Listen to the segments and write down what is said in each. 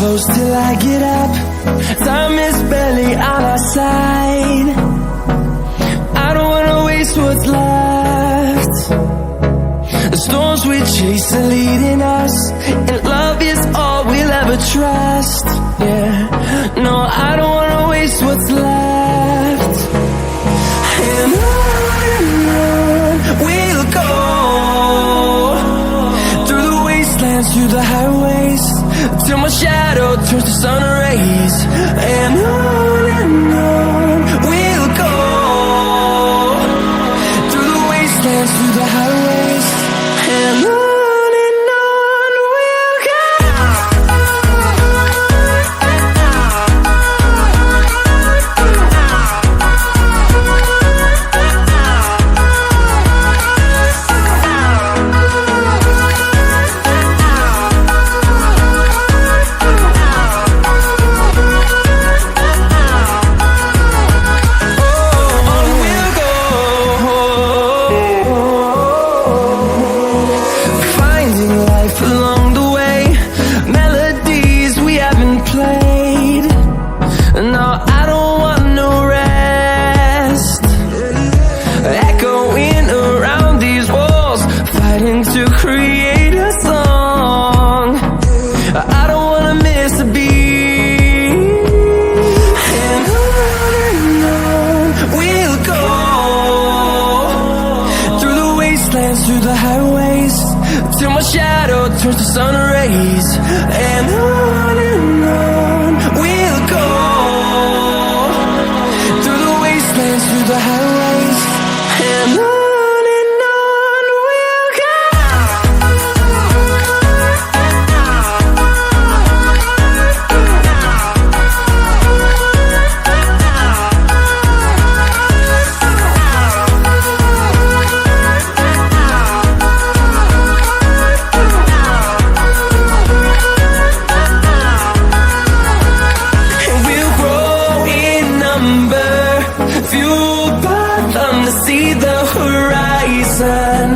close till I get up. Time is barely on our side. I don't wanna waste what's left. The storms we chase are leading us, and love is all we'll ever trust. Yeah, no, I don't wanna waste what's left. And on we'll go, through the wastelands, through the highways, till my shadow turns to sun rays. And on we'll go, through the wastelands, through the highways, and on we'll go. To create a song, I don't wanna miss a beat. And on we'll go, through the wastelands, through the highways, till my shadow turns to sun rays. And on we'll go, through the wastelands, through the highways, and on. Fueled by them to see the horizon,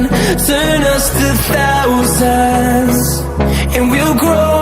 turn us to thousands, and we'll grow